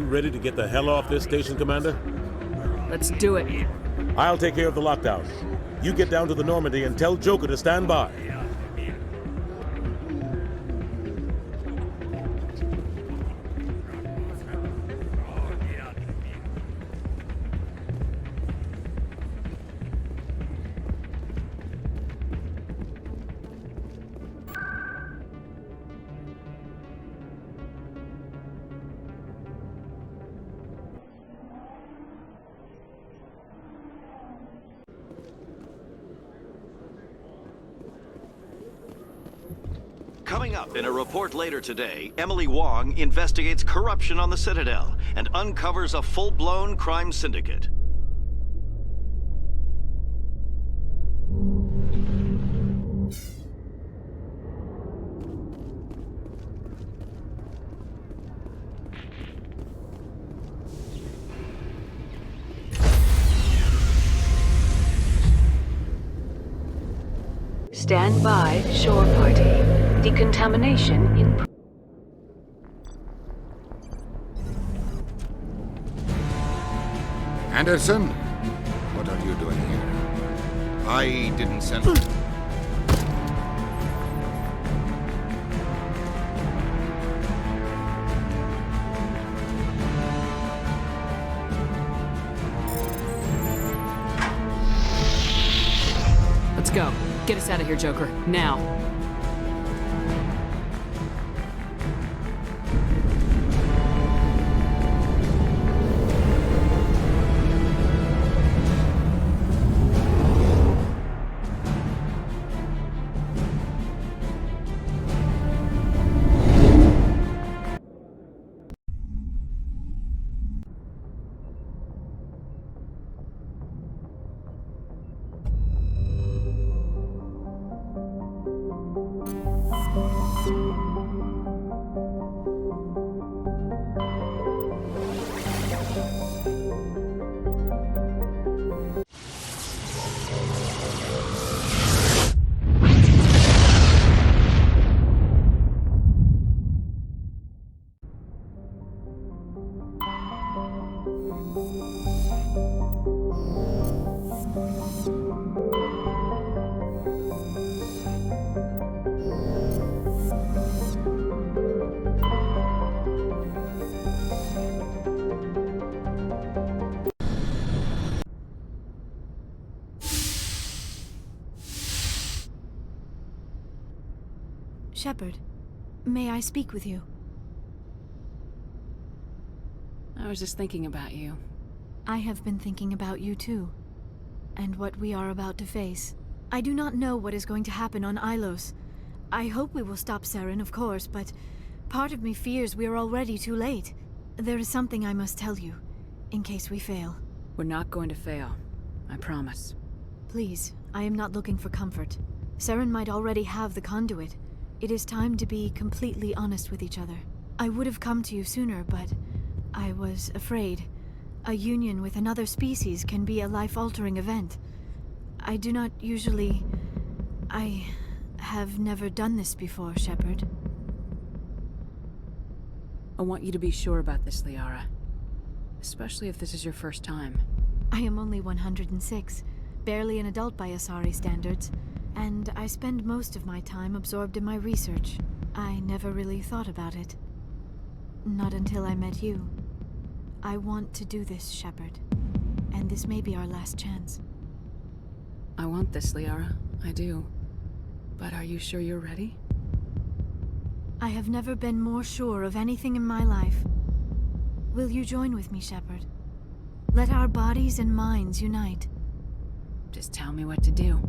you ready to get the hell off this station, Commander? Let's do it. I'll take care of the lockdown. You get down to the Normandy and tell Joker to stand by. Coming up in a report later today, Emily Wong investigates corruption on the Citadel and uncovers a full-blown crime syndicate. Stand by, shore party. Decontamination in... Anderson? What are you doing here? I didn't send... Let's go. Get us out of here, Joker. Now. Shepard, may I speak with you? I was just thinking about you. I have been thinking about you too, and what we are about to face. I do not know what is going to happen on Ilos. I hope we will stop Saren, of course, but part of me fears we are already too late. There is something I must tell you, in case we fail. We're not going to fail. I promise. Please, I am not looking for comfort. Saren might already have the conduit. It is time to be completely honest with each other. I would have come to you sooner, but I was afraid. A union with another species can be a life-altering event. I do not usually... I have never done this before, Shepard. I want you to be sure about this, Liara. Especially if this is your first time. I am only 106, barely an adult by Asari standards, and I spend most of my time absorbed in my research. I never really thought about it. Not until I met you. I want to do this, Shepard, and this may be our last chance. I want this, Liara. I do. But are you sure you're ready? I have never been more sure of anything in my life. Will you join with me, Shepard? Let our bodies and minds unite. Just tell me what to do.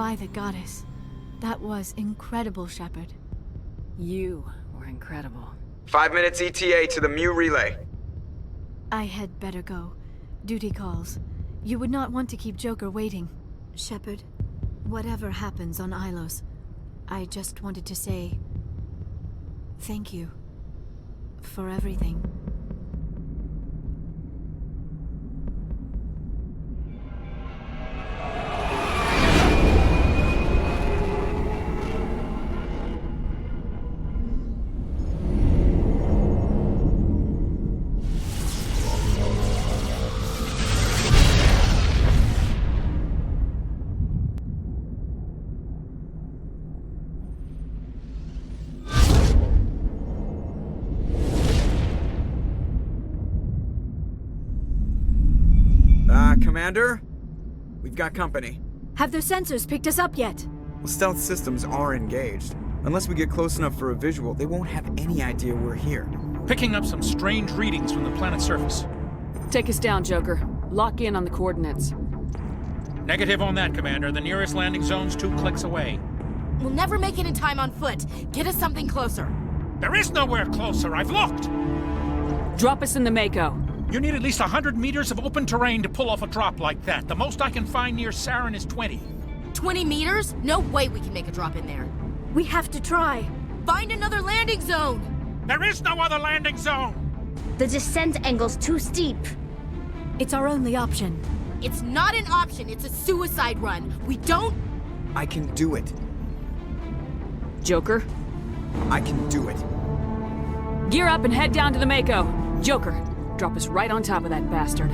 by the goddess. That was incredible, Shepard. You were incredible. 5 minutes ETA to the Mu relay. I had better go. Duty calls. You would not want to keep Joker waiting. Shepard, whatever happens on Ilos, I just wanted to say thank you for everything. Commander? We've got company. Have their sensors picked us up yet? Well, stealth systems are engaged. Unless we get close enough for a visual, they won't have any idea we're here. Picking up some strange readings from the planet's surface. Take us down, Joker. Lock in on the coordinates. Negative on that, Commander. The nearest landing zone's 2 clicks away. We'll never make it in time on foot. Get us something closer. There is nowhere closer. I've looked. Drop us in the Mako. You need at least 100 meters of open terrain to pull off a drop like that. The most I can find near Saren is 20. 20 meters? No way we can make a drop in there. We have to try. Find another landing zone! There is no other landing zone! The descent angle's too steep. It's our only option. It's not an option, it's a suicide run. We don't... I can do it. Joker, I can do it. gear up and head down to the Mako. Joker, drop us right on top of that bastard.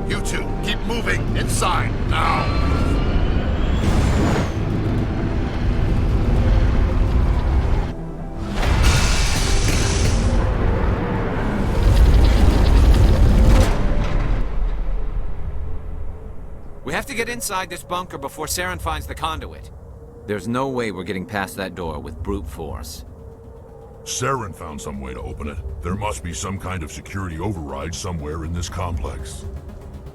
You two, keep moving inside now. We have to get inside this bunker before Saren finds the conduit. There's no way we're getting past that door with brute force. Saren found some way to open it. There must be some kind of security override somewhere in this complex.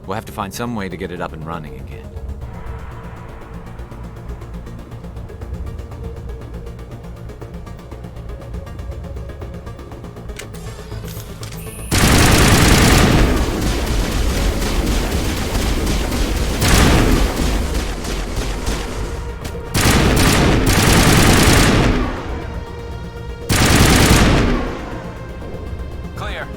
We'll have to find some way to get it up and running again. Clear.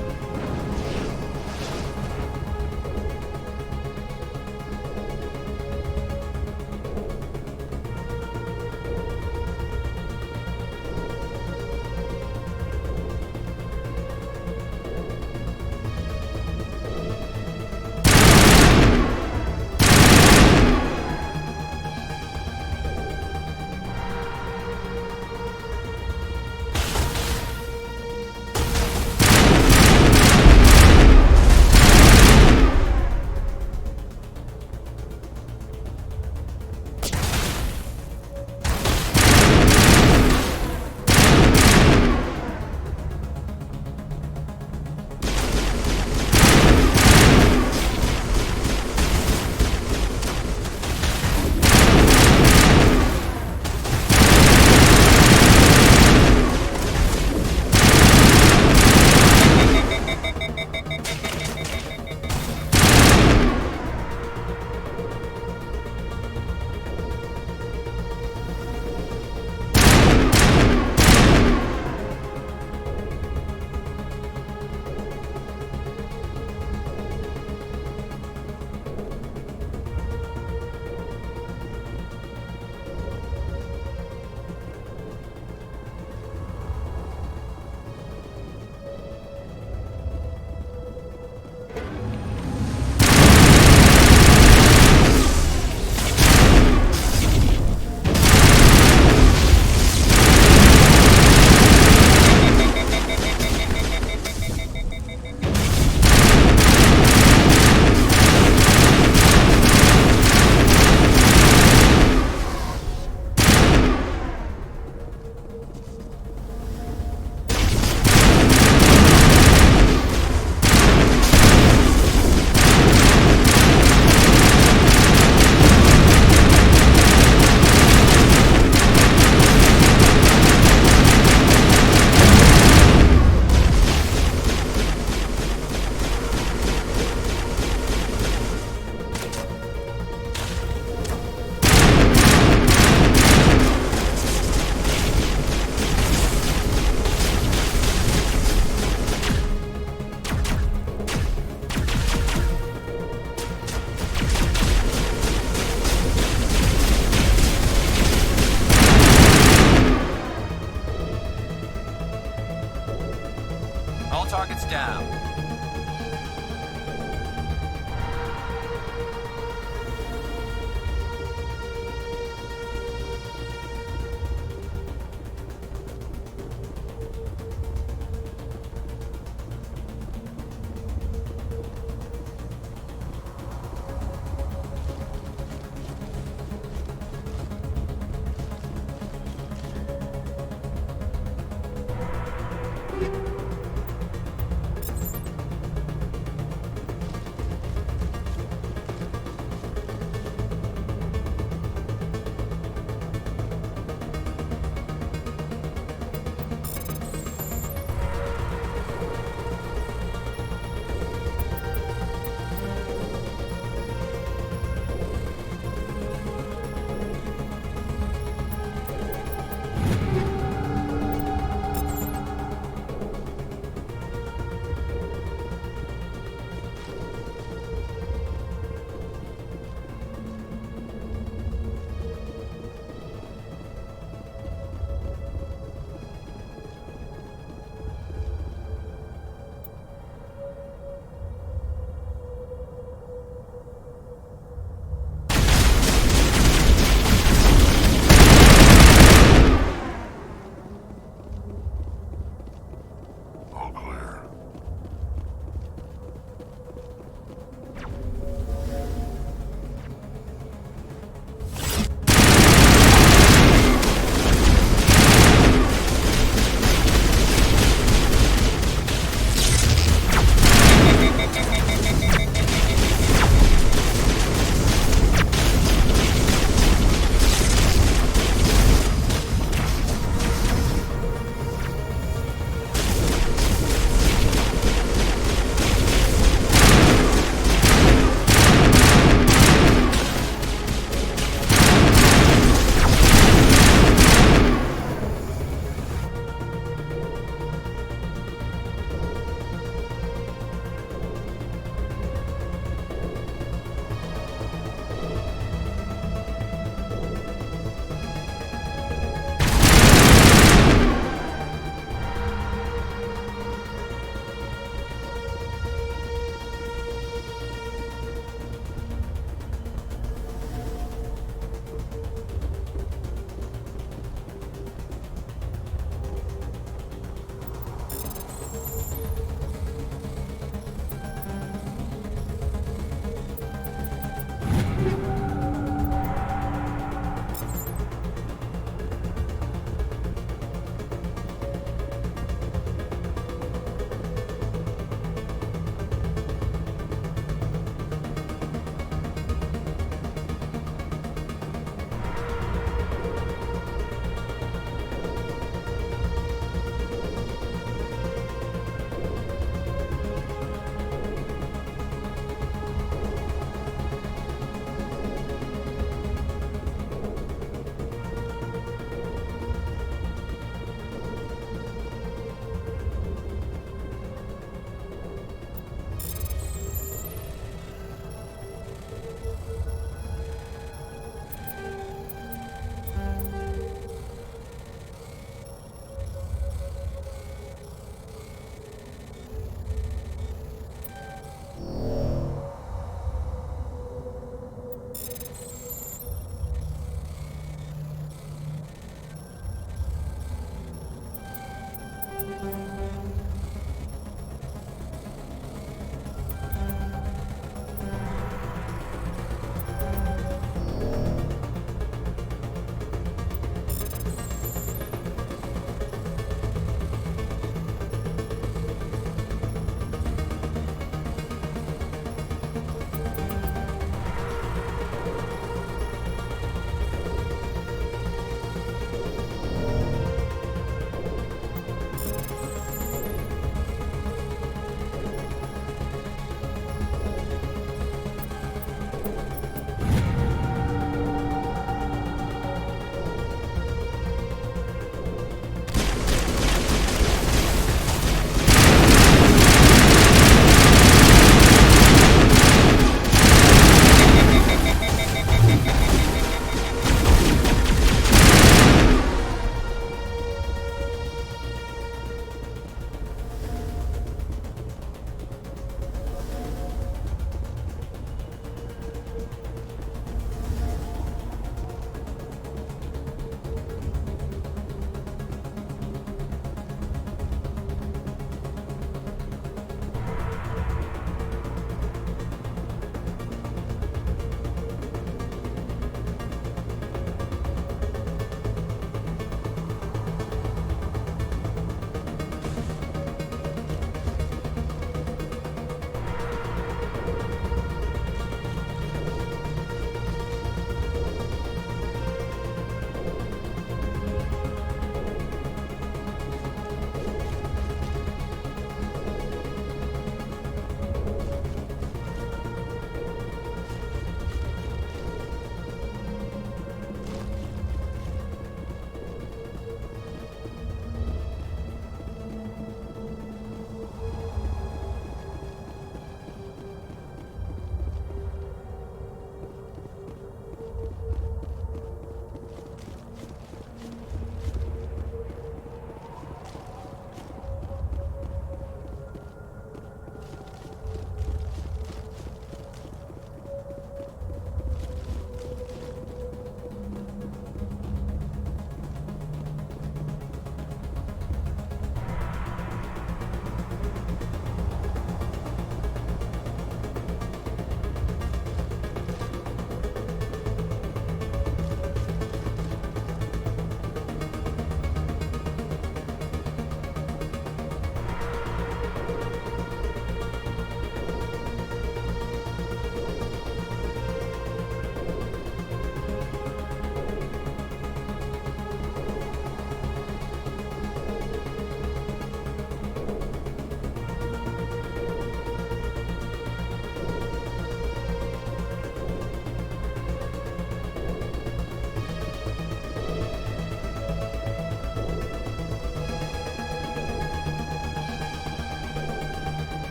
lockdown.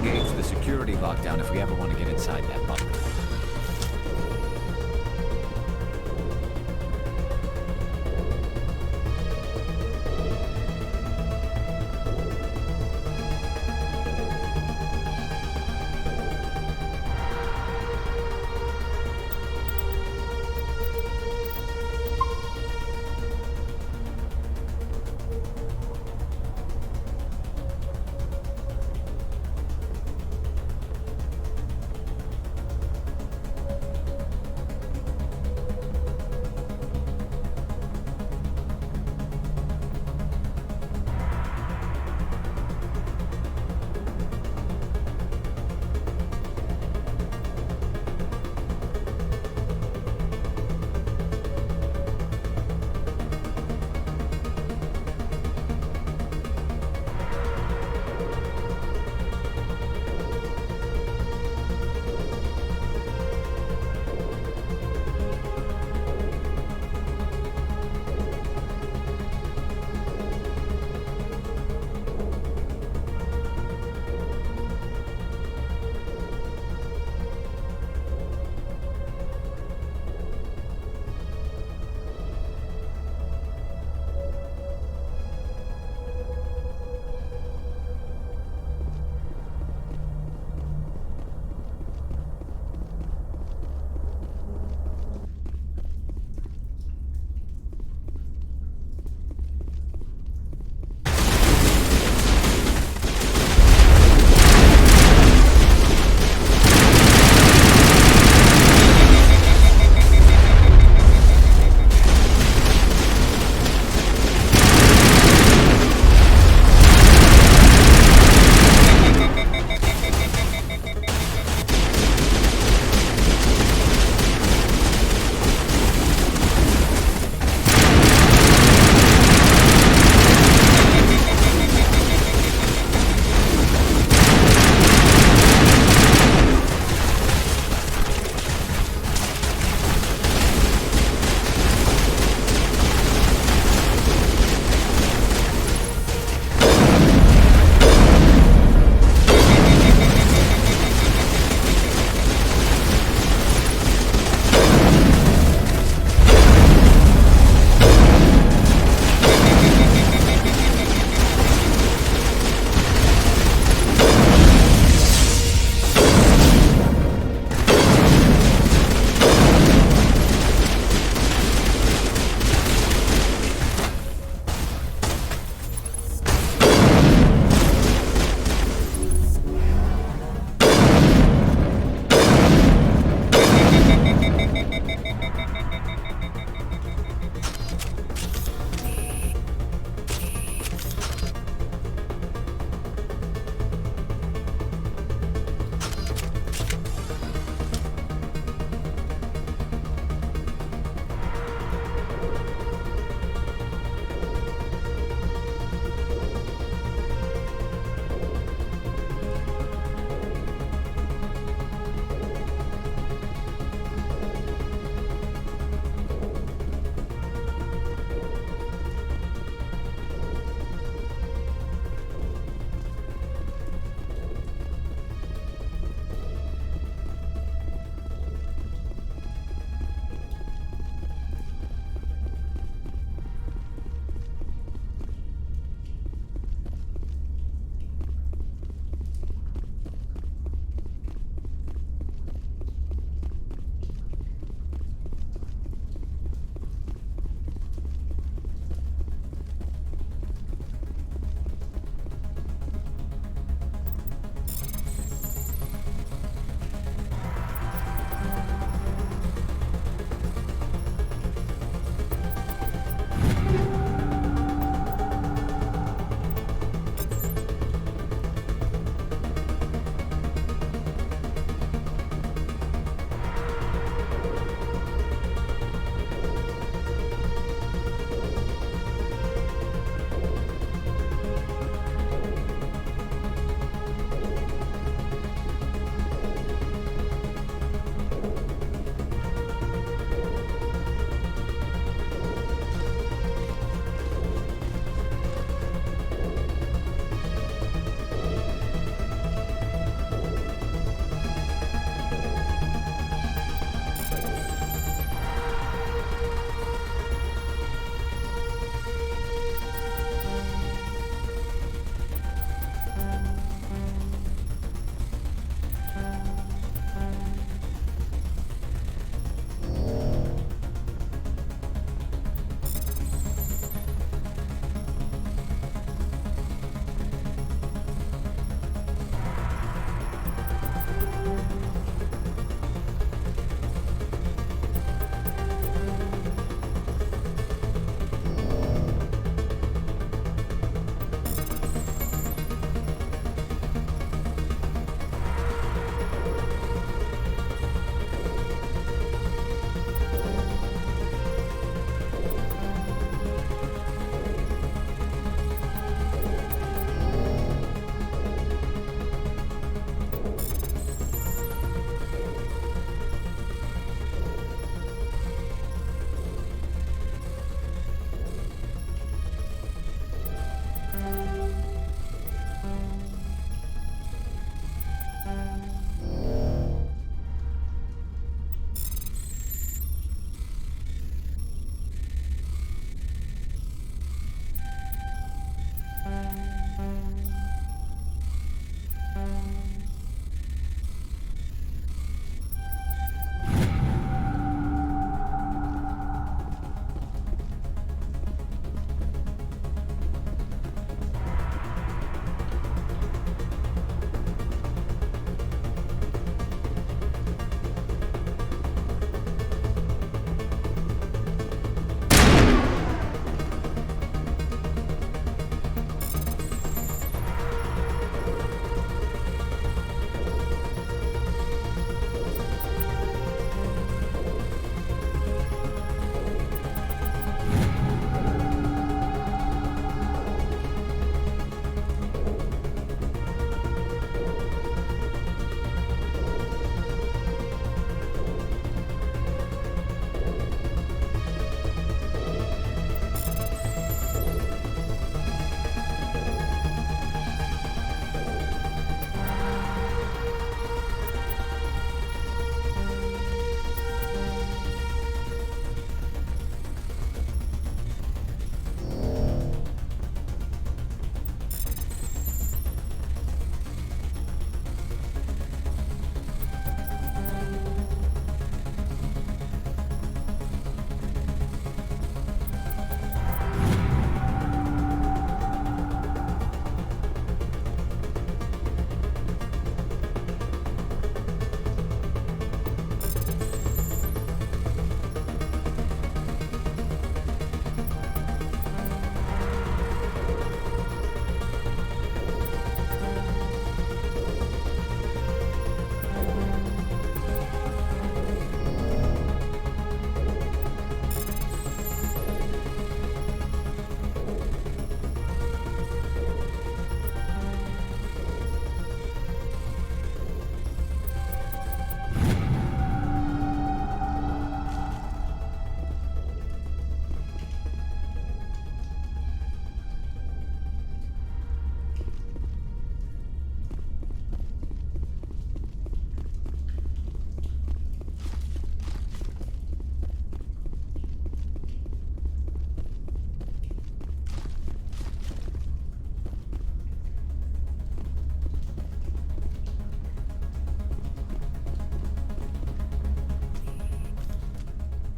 engage the security lockdown if we ever want to get inside that bunker.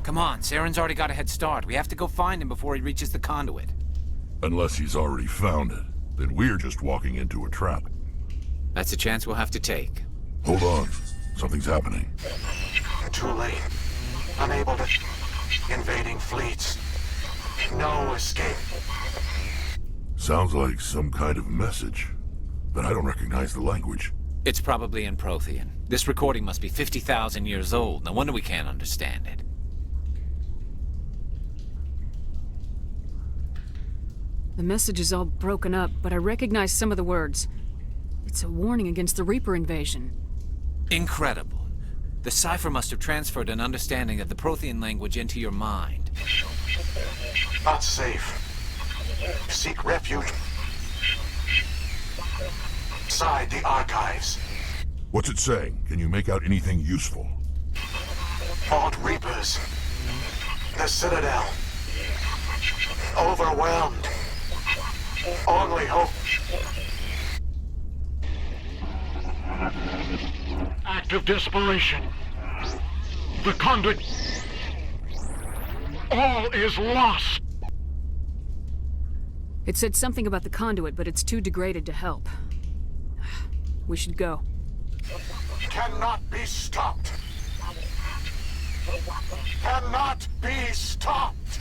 Come on, Saren's already got a head start. We have to go find him before he reaches the conduit. Unless he's already found it, then we're just walking into a trap. That's a chance we'll have to take. Hold on. Something's happening. Too late. Unable to... Invading fleets. No escape. Sounds like some kind of message, but I don't recognize the language. It's probably in Prothean. This recording must be 50,000 years old. No wonder we can't understand it. The message is all broken up, but I recognize some of the words. It's a warning against the Reaper invasion. Incredible. The cipher must have transferred an understanding of the Prothean language into your mind. Not safe. Seek refuge. Inside the archives. What's it saying? Can you make out anything useful? Fought Reapers. The Citadel. Overwhelmed. Only hope. Act of desperation. The conduit. All is lost. It said something about the conduit, but it's too degraded to help. We should go. Cannot be stopped. Cannot be stopped.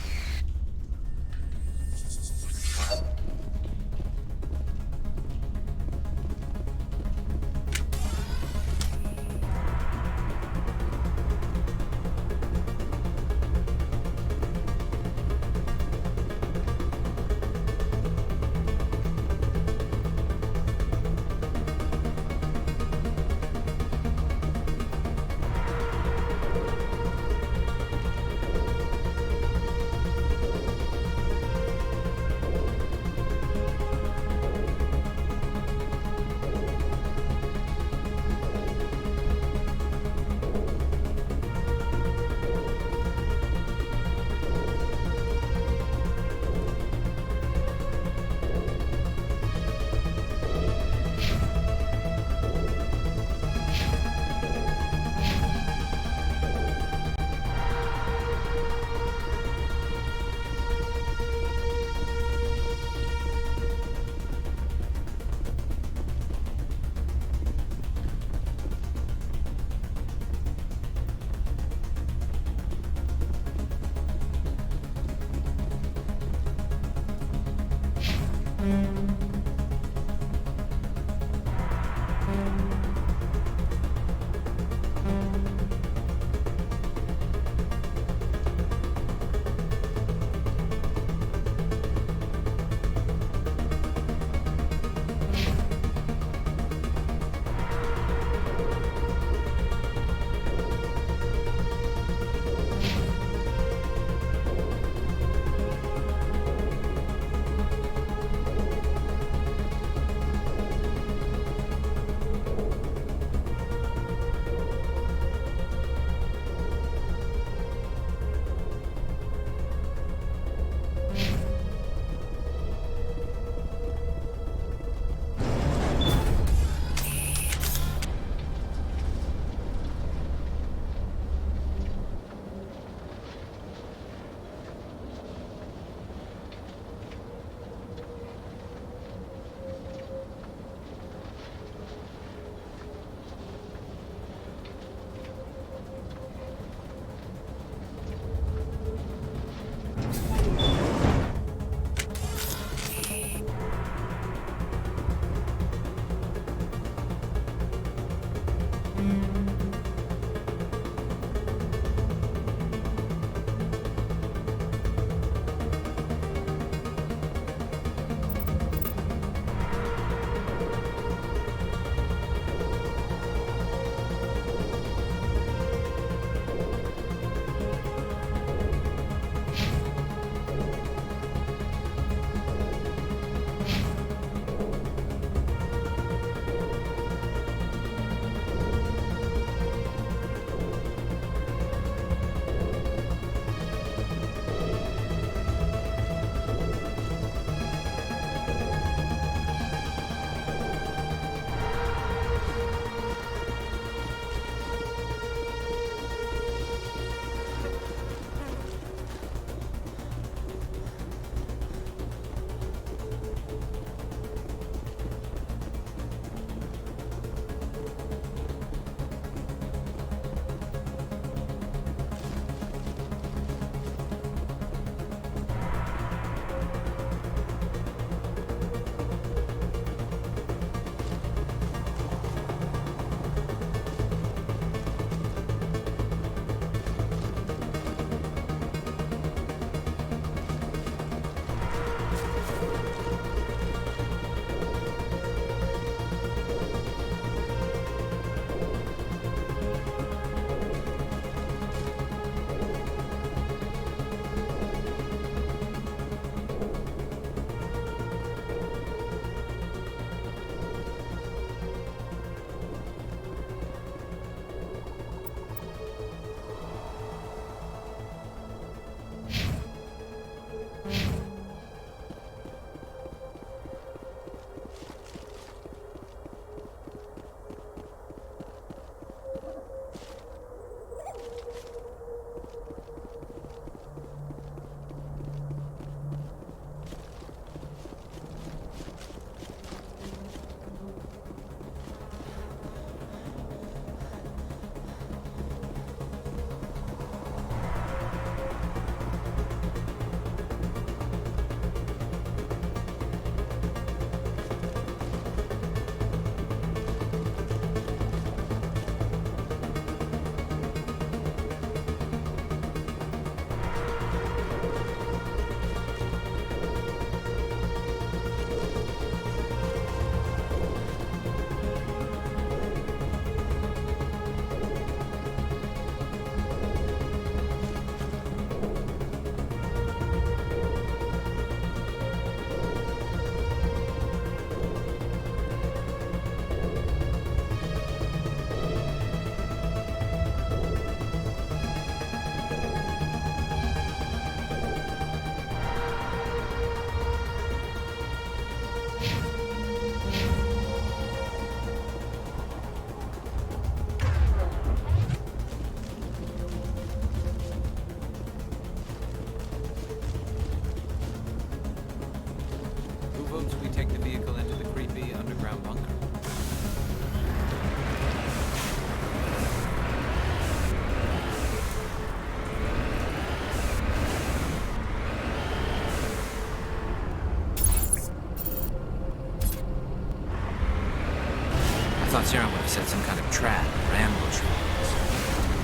thought Saren would have set some kind of trap or ambush.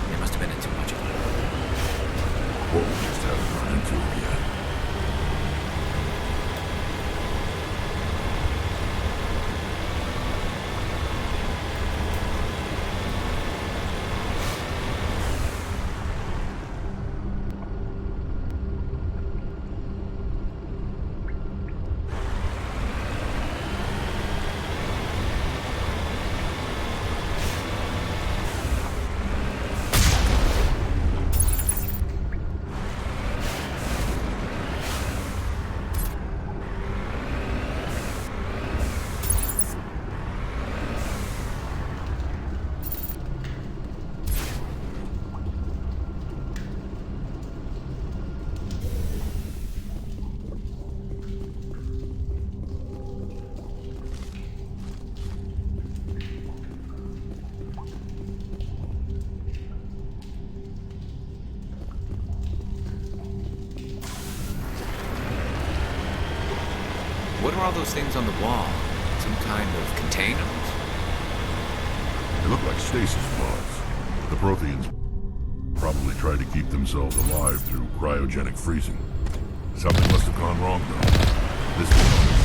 They must have been in too much of it. Or we just haven't run into it yet. What are all those things on the wall? Some kind of containers? They look like stasis pods. The Protheans probably tried to keep themselves alive through cryogenic freezing. Something must have gone wrong, though. This is...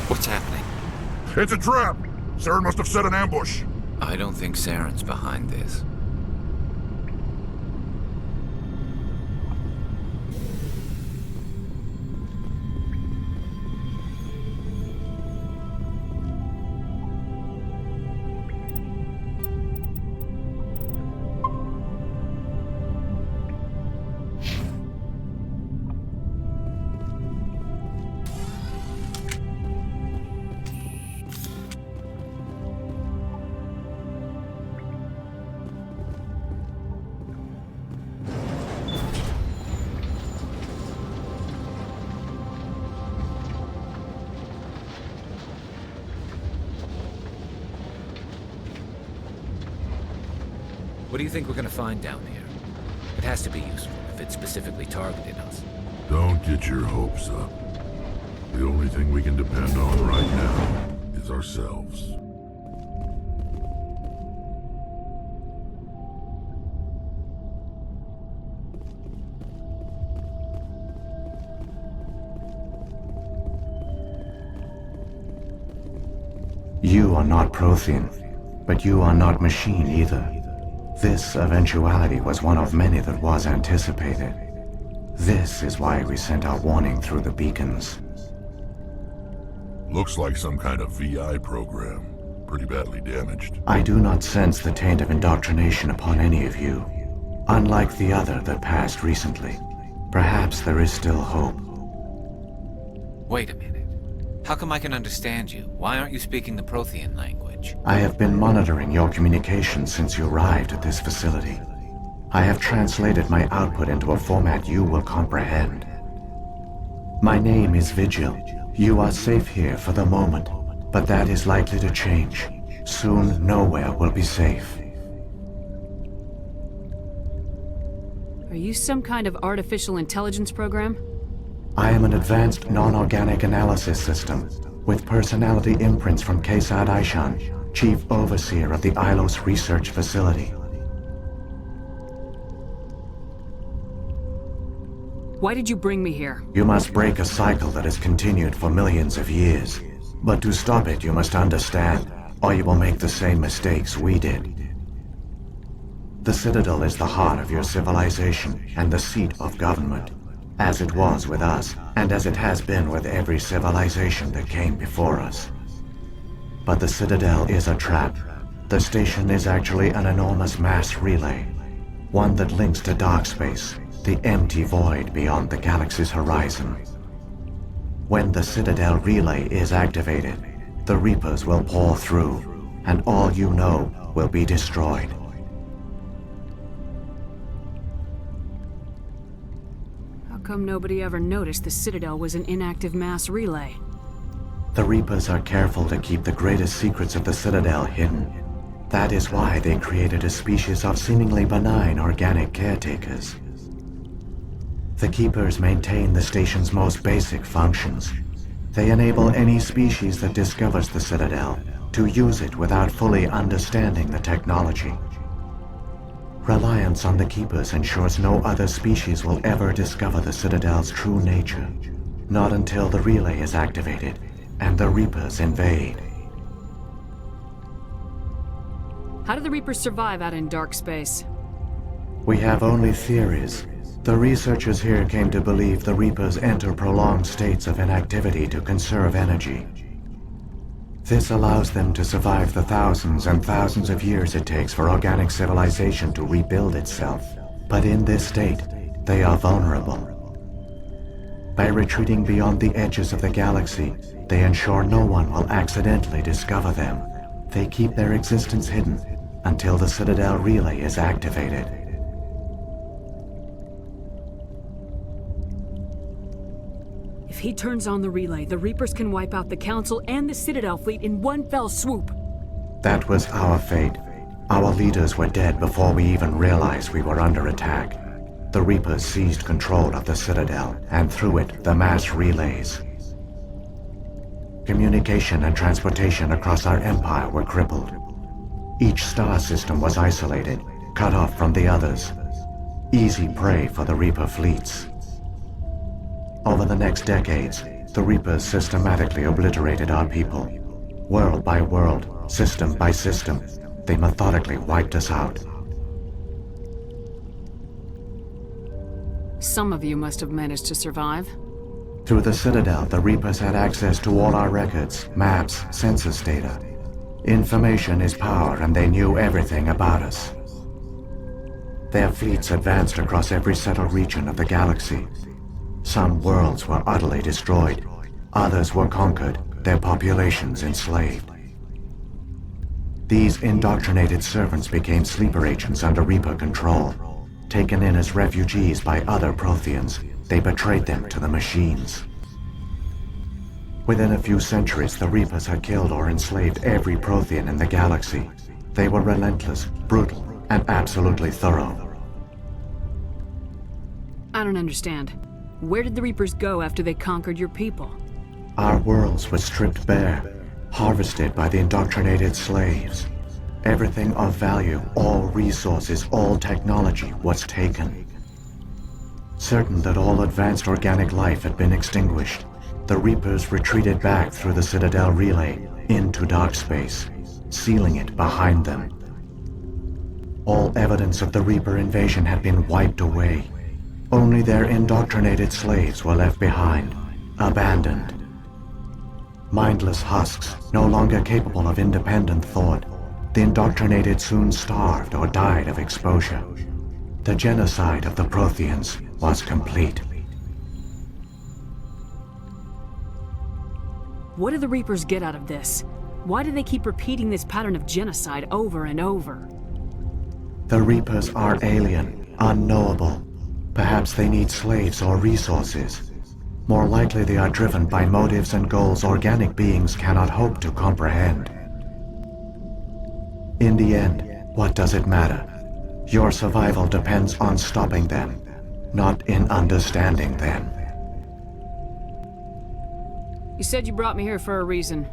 What's happening? It's a trap! Saren must have set an ambush. I don't think Saren's behind this. What do you think we're gonna find down here? It has to be useful if it specifically targeted us. Don't get your hopes up. The only thing we can depend on right now is ourselves. You are not Prothean, but you are not machine either. This eventuality was one of many that was anticipated. This is why we sent our warning through the beacons. Looks like some kind of VI program. Pretty badly damaged. I do not sense the taint of indoctrination upon any of you. Unlike the other that passed recently. Perhaps there is still hope. Wait a minute. How come I can understand you? Why aren't you speaking the Prothean language? I have been monitoring your communications since you arrived at this facility. I have translated my output into a format you will comprehend. My name is Vigil. You are safe here for the moment, but that is likely to change. Soon, nowhere will be safe. Are you some kind of artificial intelligence program? I am an advanced non-organic analysis system. with personality imprints from Kesad Aishan, Chief Overseer of the Ilos Research Facility. Why did you bring me here? You must break a cycle that has continued for millions of years. But to stop it, you must understand, or you will make the same mistakes we did. The Citadel is the heart of your civilization and the seat of government, as it was with us, and as it has been with every civilization that came before us. But the Citadel is a trap. The station is actually an enormous mass relay, one that links to dark space, the empty void beyond the galaxy's horizon. When the Citadel relay is activated, the Reapers will pour through, and all you know will be destroyed. How come nobody ever noticed the Citadel was an inactive mass relay? The Reapers are careful to keep the greatest secrets of the Citadel hidden. That is why they created a species of seemingly benign organic caretakers. The Keepers maintain the station's most basic functions. They enable any species that discovers the Citadel to use it without fully understanding the technology. Reliance on the Keepers ensures no other species will ever discover the Citadel's true nature, not until the relay is activated and the Reapers invade. How do the Reapers survive out in dark space? We have only theories. The researchers here came to believe the Reapers enter prolonged states of inactivity to conserve energy. This allows them to survive the thousands and thousands of years it takes for organic civilization to rebuild itself. But in this state, they are vulnerable. By retreating beyond the edges of the galaxy, they ensure no one will accidentally discover them. They keep their existence hidden until the Citadel relay is activated. If he turns on the relay, the Reapers can wipe out the Council and the Citadel fleet in one fell swoop. That was our fate. Our leaders were dead before we even realized we were under attack. The Reapers seized control of the Citadel, and through it, the mass relays. Communication and transportation across our empire were crippled. Each star system was isolated, cut off from the others. Easy prey for the Reaper fleets. Over the next decades, the Reapers systematically obliterated our people. World by world, system by system, they methodically wiped us out. Some of you must have managed to survive. Through the Citadel, the Reapers had access to all our records, maps, census data. Information is power, and they knew everything about us. Their fleets advanced across every settled region of the galaxy. Some worlds were utterly destroyed. Others were conquered, their populations enslaved. These indoctrinated servants became sleeper agents under Reaper control. Taken in as refugees by other Protheans, they betrayed them to the machines. Within a few centuries, the Reapers had killed or enslaved every Prothean in the galaxy. They were relentless, brutal, and absolutely thorough. I don't understand. Where did the Reapers go after they conquered your people? Our worlds were stripped bare, harvested by the indoctrinated slaves. Everything of value, all resources, all technology was taken. Certain that all advanced organic life had been extinguished, the Reapers retreated back through the Citadel relay into dark space, sealing it behind them. All evidence of the Reaper invasion had been wiped away. Only their indoctrinated slaves were left behind, abandoned. Mindless husks, no longer capable of independent thought, the indoctrinated soon starved or died of exposure. The genocide of the Protheans was complete. What do the Reapers get out of this? Why do they keep repeating this pattern of genocide over and over? The Reapers are alien, unknowable. Perhaps they need slaves or resources. More likely they are driven by motives and goals organic beings cannot hope to comprehend. In the end, what does it matter? Your survival depends on stopping them, not in understanding them. You said you brought me here for a reason.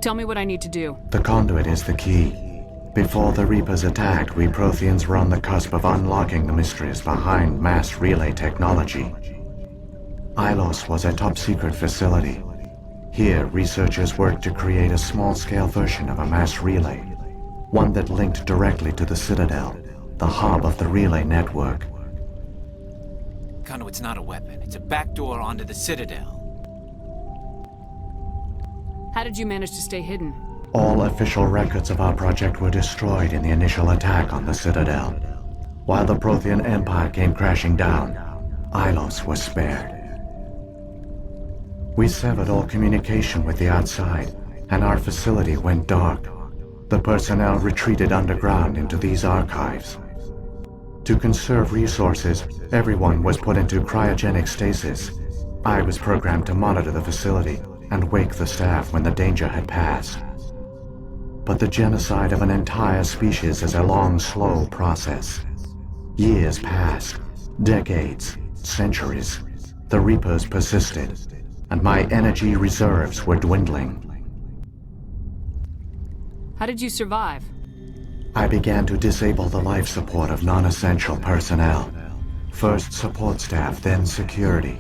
Tell me what I need to do. The conduit is the key. Before the Reapers attacked, we Protheans were on the cusp of unlocking the mysteries behind mass relay technology. Ilos was a top-secret facility. Here, researchers worked to create a small-scale version of a mass relay, one that linked directly to the Citadel, the hub of the relay network. Conduit's not a weapon. It's a backdoor onto the Citadel. How did you manage to stay hidden? All official records of our project were destroyed in the initial attack on the Citadel. While the Prothean Empire came crashing down, Ilos was spared. We severed all communication with the outside, and our facility went dark. The personnel retreated underground into these archives. To conserve resources, everyone was put into cryogenic stasis. I was programmed to monitor the facility and wake the staff when the danger had passed. But the genocide of an entire species is a long, slow process. Years passed, decades, centuries. The Reapers persisted, and my energy reserves were dwindling. How did you survive? I began to disable the life support of non-essential personnel. First support staff, then security.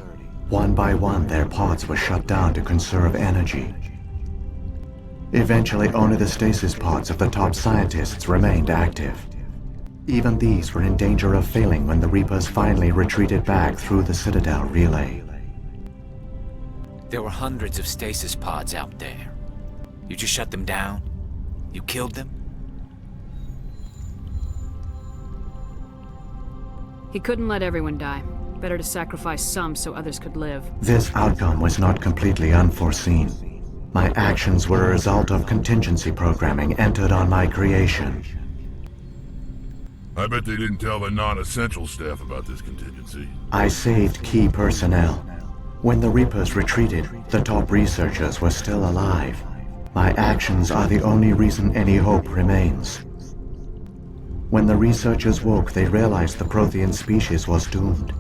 One by one, their pods were shut down to conserve energy. Eventually, only the stasis pods of the top scientists remained active. Even these were in danger of failing when the Reapers finally retreated back through the Citadel relay. There were hundreds of stasis pods out there. You just shut them down? You killed them? He couldn't let everyone die. Better to sacrifice some so others could live. This outcome was not completely unforeseen. My actions were a result of contingency programming entered on my creation. I bet they didn't tell the non-essential staff about this contingency. I saved key personnel. When the Reapers retreated, the top researchers were still alive. My actions are the only reason any hope remains. When the researchers woke, they realized the Prothean species was doomed.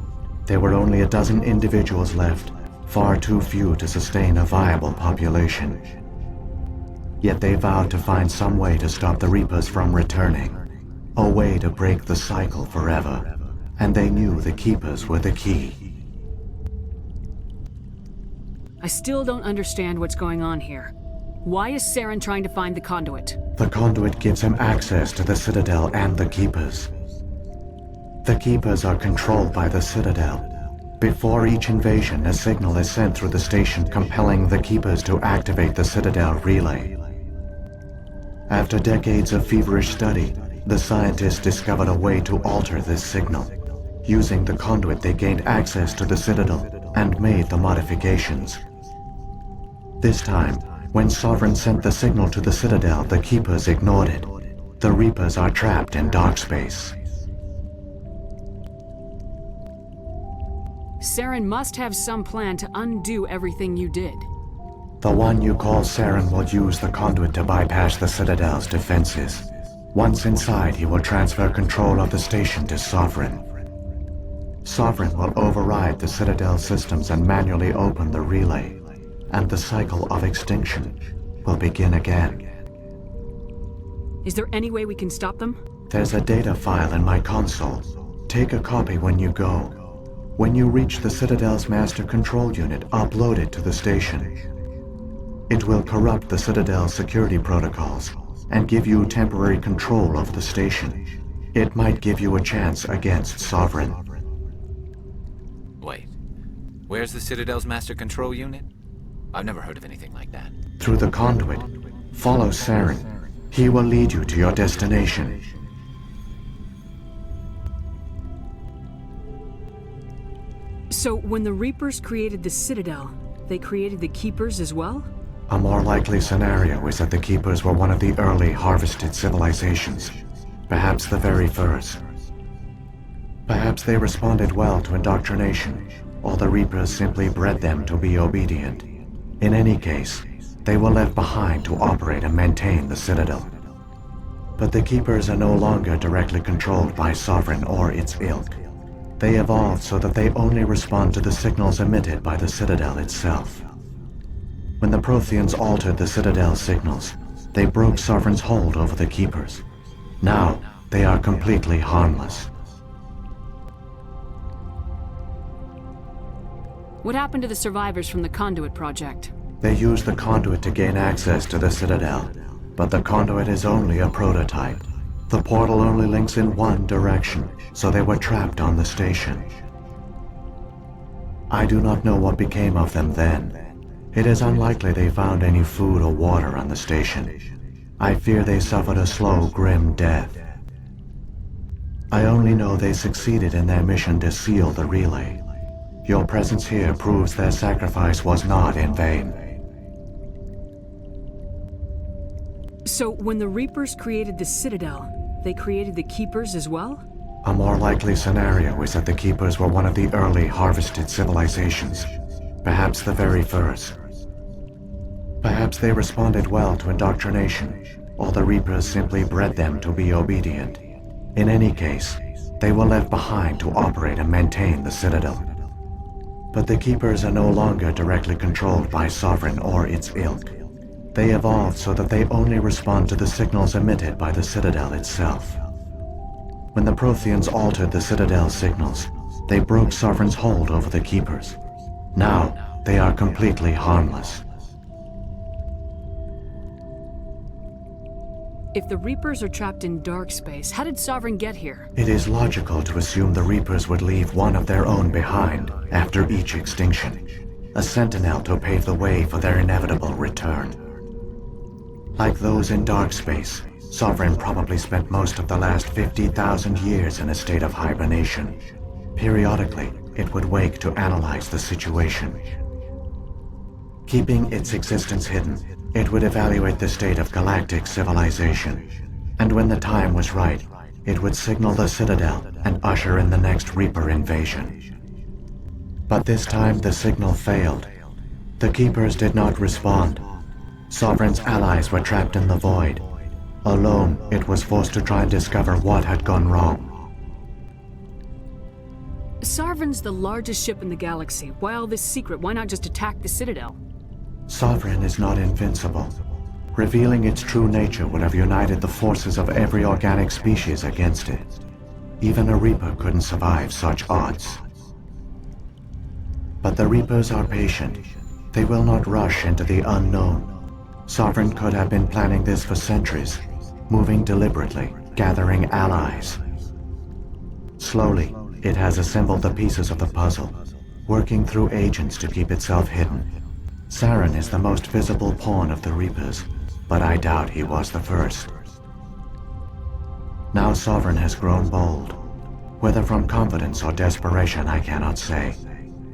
There were only a dozen individuals left, far too few to sustain a viable population. Yet they vowed to find some way to stop the Reapers from returning, a way to break the cycle forever, and they knew the Keepers were the key. I still don't understand what's going on here. Why is Saren trying to find the conduit? The conduit gives him access to the Citadel and the Keepers. The Keepers are controlled by the Citadel. Before each invasion, a signal is sent through the station compelling the Keepers to activate the Citadel relay. After decades of feverish study, the scientists discovered a way to alter this signal. Using the conduit, they gained access to the Citadel and made the modifications. This time, when Sovereign sent the signal to the Citadel, the Keepers ignored it. The Reapers are trapped in dark space. Saren must have some plan to undo everything you did. The one you call Saren will use the conduit to bypass the Citadel's defenses. Once inside, he will transfer control of the station to Sovereign. Sovereign will override the Citadel systems and manually open the relay, and the cycle of extinction will begin again. Is there any way we can stop them? There's a data file in my console. Take a copy when you go. When you reach the Citadel's master control unit, upload it to the station. It will corrupt the Citadel's security protocols and give you temporary control of the station. It might give you a chance against Sovereign. Wait, where's the Citadel's master control unit? I've never heard of anything like that. Through the conduit, follow Saren. He will lead you to your destination. So, when the Reapers created the Citadel, they created the Keepers as well? A more likely scenario is that the Keepers were one of the early harvested civilizations, perhaps the very first. Perhaps they responded well to indoctrination, or the Reapers simply bred them to be obedient. In any case, they were left behind to operate and maintain the Citadel. But the Keepers are no longer directly controlled by Sovereign or its ilk. They evolved so that they only respond to the signals emitted by the Citadel itself. When the Protheans altered the Citadel signals, they broke Sovereign's hold over the Keepers. Now, they are completely harmless. What happened to the survivors from the Conduit project? They used the conduit to gain access to the Citadel, but the conduit is only a prototype. The portal only links in one direction, so they were trapped on the station. I do not know what became of them then. It is unlikely they found any food or water on the station. I fear they suffered a slow, grim death. I only know they succeeded in their mission to seal the relay. Your presence here proves their sacrifice was not in vain. So, when the Reapers created the Citadel, they created the Keepers as well? A more likely scenario is that the Keepers were one of the early harvested civilizations, perhaps the very first. Perhaps they responded well to indoctrination, or the Reapers simply bred them to be obedient. In any case, they were left behind to operate and maintain the Citadel. But the Keepers are no longer directly controlled by Sovereign or its ilk. They evolved so that they only respond to the signals emitted by the Citadel itself. When the Protheans altered the Citadel signals, they broke Sovereign's hold over the Keepers. Now, they are completely harmless. If the Reapers are trapped in dark space, how did Sovereign get here? It is logical to assume the Reapers would leave one of their own behind after each extinction, a sentinel to pave the way for their inevitable return. Like those in dark space, Sovereign probably spent most of the last 50,000 years in a state of hibernation. Periodically, it would wake to analyze the situation. Keeping its existence hidden, it would evaluate the state of galactic civilization. And when the time was right, it would signal the Citadel and usher in the next Reaper invasion. But this time the signal failed. The Keepers did not respond. Sovereign's allies were trapped in the void. Alone, it was forced to try and discover what had gone wrong. Sovereign's the largest ship in the galaxy. Why all this secret? Why not just attack the Citadel? Sovereign is not invincible. Revealing its true nature would have united the forces of every organic species against it. Even a Reaper couldn't survive such odds. But the Reapers are patient. They will not rush into the unknown. Sovereign could have been planning this for centuries, moving deliberately, gathering allies. Slowly, it has assembled the pieces of the puzzle, working through agents to keep itself hidden. Saren is the most visible pawn of the Reapers, but I doubt he was the first. Now Sovereign has grown bold. Whether from confidence or desperation, I cannot say,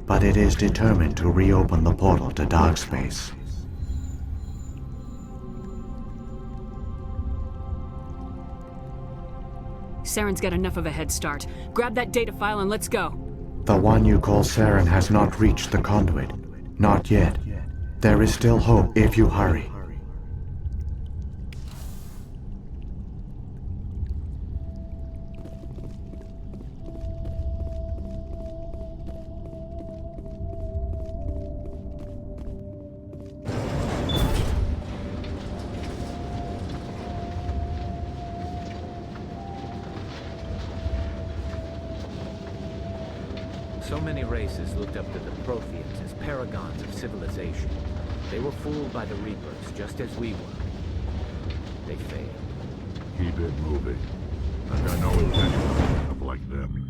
but it is determined to reopen the portal to dark space. Saren's got enough of a head start. Grab that data file and let's go. The one you call Saren has not reached the conduit. Not yet. There is still hope if you hurry. So many races looked up to the Protheans as paragons of civilization. They were fooled by the Reapers, just as we were. They failed. Keep it moving. I've got no intention of ending up like them.